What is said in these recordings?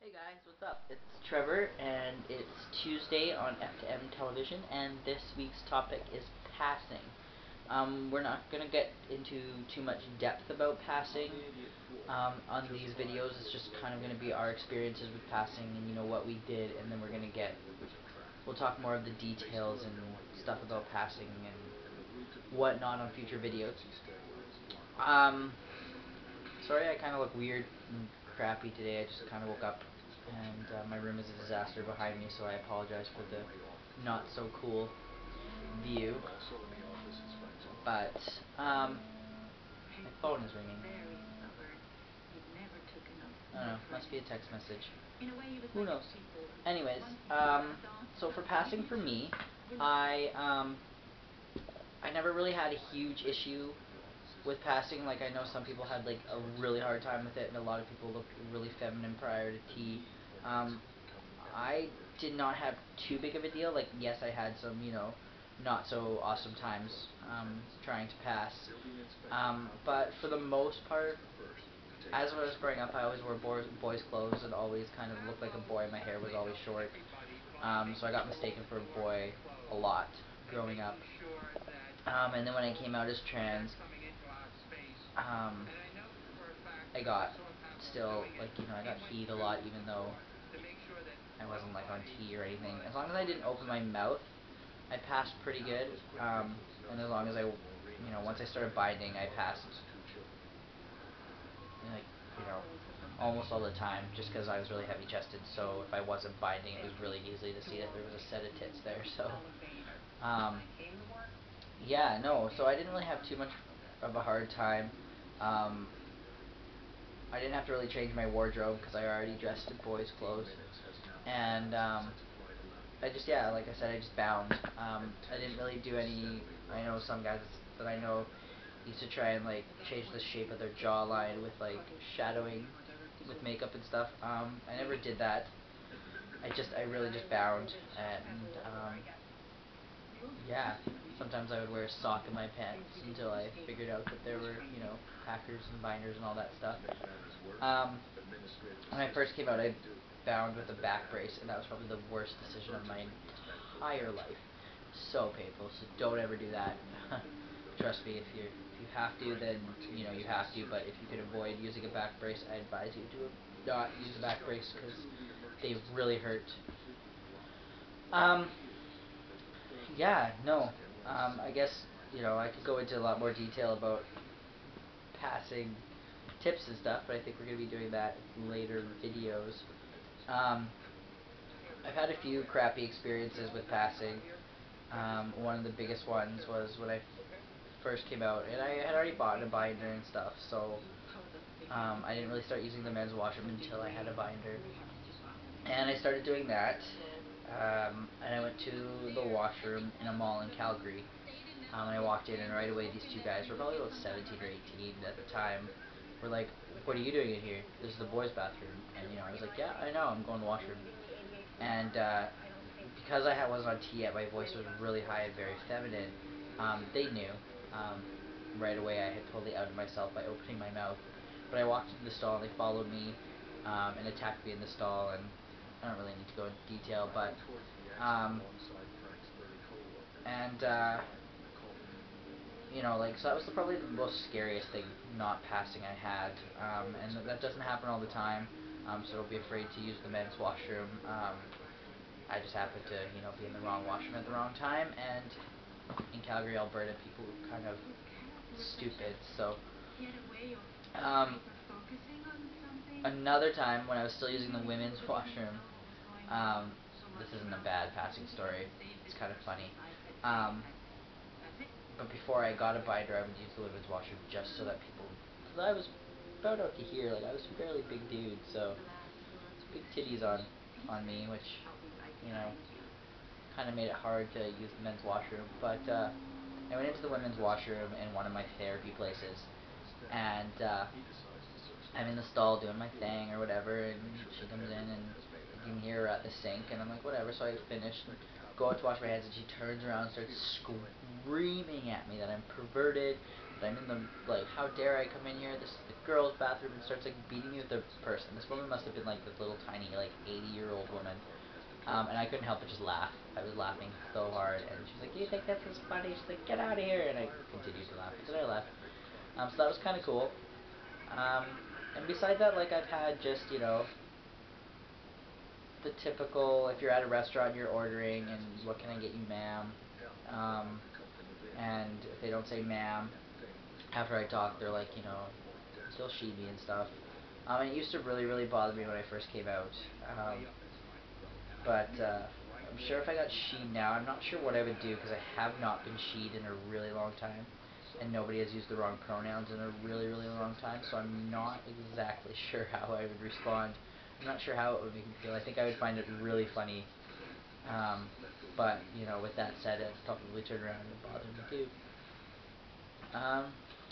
Hey guys, what's up? It's Trevor, and it's Tuesday on F2M television, and this week's topic is passing. We're not gonna get into too much depth about passing on these videos. It's just kind of gonna be our experiences with passing, and what we did, and then we'll talk more of the details and stuff about passing and whatnot on future videos. Um, Sorry, I kind of look weird and crappy today. I just kind of woke up, and my room is a disaster behind me, so I apologize for the not so cool view. But my phone is ringing. I don't know. Must be a text message. Who knows? Anyways, so for passing for me, I never really had a huge issue with passing. Like, I know some people had like a really hard time with it, and a lot of people looked really feminine prior to T. I did not have too big of a deal. Like, yes, I had some, not so awesome times trying to pass. But for the most part, as I was growing up, I always wore boys' clothes and always kind of looked like a boy. My hair was always short. So I got mistaken for a boy a lot growing up. And then when I came out as trans, um, I got still, like, I got heat a lot, even though I wasn't, like, on T or anything. As long as I didn't open my mouth, I passed pretty good. And as long as once I started binding, I passed, like, almost all the time, just because I was really heavy-chested. So if I wasn't binding, it was really easy to see that there was a set of tits there. So, yeah, no. So I didn't really have too much of a hard time. Um, I didn't have to really change my wardrobe because I already dressed in boys' clothes. And I just, yeah, like I said, I just bound. I didn't really do any. I know some guys that I know used to try and like change the shape of their jawline with like shadowing with makeup and stuff. I never did that. I really just bound, and yeah. Sometimes I would wear a sock in my pants until I figured out that there were, packers and binders and all that stuff. Um, when I first came out, I bound with a back brace, and that was probably the worst decision of my entire life. So painful. So don't ever do that. Trust me, if you have to, then you have to. But if you could avoid using a back brace, I advise you to not use a back brace because they really hurt. Um, yeah, no. I guess I could go into a lot more detail about passing tips and stuff, but I think we're gonna be doing that in later videos. Um, I've had a few crappy experiences with passing. One of the biggest ones was when I first came out, and I had already bought a binder and stuff, so I didn't really start using the men's washroom until I had a binder. And I started doing that, and I went to the washroom in a mall in Calgary. And I walked in, and right away these two guys were probably about 17 or 18 at the time. Were like, "What are you doing in here? This is the boys' bathroom." And I was like, "Yeah, I know. I'm going to the washroom." And because I wasn't on T yet, my voice was really high and very feminine. They knew um, right away. I had totally outed myself by opening my mouth. But I walked into the stall, and they followed me and attacked me in the stall. And I don't really need to go into detail, but and like, so that was probably the most scariest thing, not passing, I had. And that doesn't happen all the time. So don't be afraid to use the men's washroom. I just happened to, be in the wrong washroom at the wrong time, and in Calgary, Alberta, people were kind of stupid. So, um, another time when I was still using the women's washroom, um, this isn't a bad passing story. It's kind of funny. Um, but before I got a binder, I would use the women's washroom just so that people, because I was about out to here, like I was a fairly big dude, so big titties on me, which kind of made it hard to use the men's washroom. But I went into the women's washroom in one of my therapy places, and I'm in the stall doing my thing or whatever, and she comes in and you can hear her at the sink, and I'm like, whatever. So I finish and go out to wash my hands, and she turns around and starts screaming at me that I'm perverted, that I'm in the, like, how dare I come in here? This is the girl's bathroom and starts like beating me with a purse. And this woman must have been like this little tiny like 80-year-old woman. And I couldn't help but just laugh. I was laughing so hard, and she's like, "You think this is funny?" She's like, "Get out of here!" And I continued to laugh, so I left. So that was kind of cool. Um, and besides that, like I've had just the typical, if you're at a restaurant, you're ordering, and what can I get you, ma'am? And if they don't say ma'am, after I talk, they're like, still sheepy and stuff. And it used to really, really bother me when I first came out. But I'm sure if I got she now, I'm not sure what I would do because I have not been she'd in a really long time, and nobody has used the wrong pronouns in a really, really long time. So I'm not exactly sure how I would respond. I'm not sure how it would make me feel. I think I would find it really funny. But with that said, I'd probably turn around and bother me too.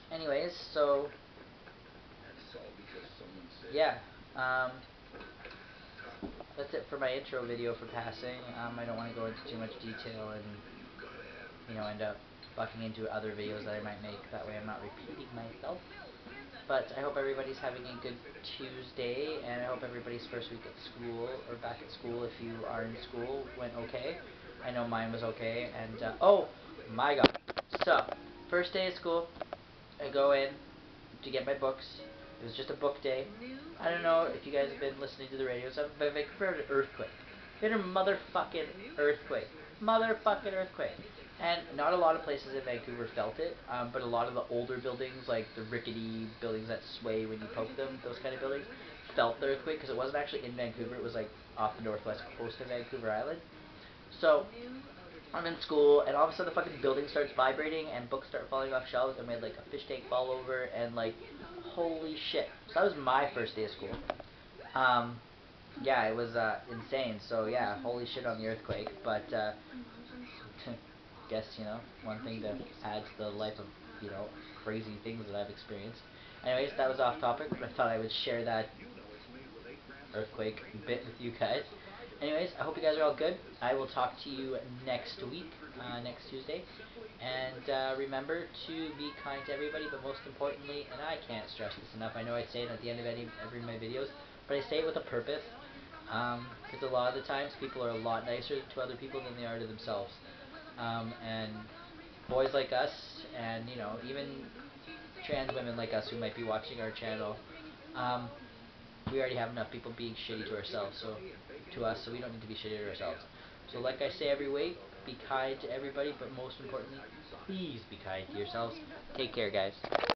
Anyways, so yeah. That's it for my intro video for passing. I don't want to go into too much detail and end up bucking into other videos that I might make. That way I'm not repeating myself. But I hope everybody's having a good Tuesday, and I hope everybody's first week at school, or back at school if you are in school, went okay. I know mine was okay, and oh my god. So, first day of school, I go in to get my books. It was just a book day. I don't know if you guys have been listening to the radio. So Vancouver had an earthquake. We had a motherfucking earthquake. Motherfucking earthquake. And not a lot of places in Vancouver felt it, but a lot of the older buildings, like the rickety buildings that sway when you poke them, those kind of buildings, felt the earthquake because it wasn't actually in Vancouver. It was like off the northwest coast of Vancouver Island. So I'm in school, and all of a sudden the fucking building starts vibrating, and books start falling off shelves, and we had like a fish tank fall over, and like, holy shit. So that was my first day of school. Yeah, it was insane. So yeah, holy shit on the earthquake. But guess one thing to add to the life of crazy things that I've experienced. Anyways, that was off topic, but I thought I would share that earthquake bit with you guys. Anyways, I hope you guys are all good. I will talk to you next week, next Tuesday. And remember to be kind to everybody, but most importantly, and I can't stress this enough, I know I say it at the end of every of my videos, but I say it with a purpose. Because a lot of the times people are a lot nicer to other people than they are to themselves. And boys like us, and even trans women like us who might be watching our channel, we already have enough people being shitty to ourselves, to us, so we don't need to be shitty to ourselves. So like I say every week, be kind to everybody, but most importantly, please be kind to yourselves. Take care, guys.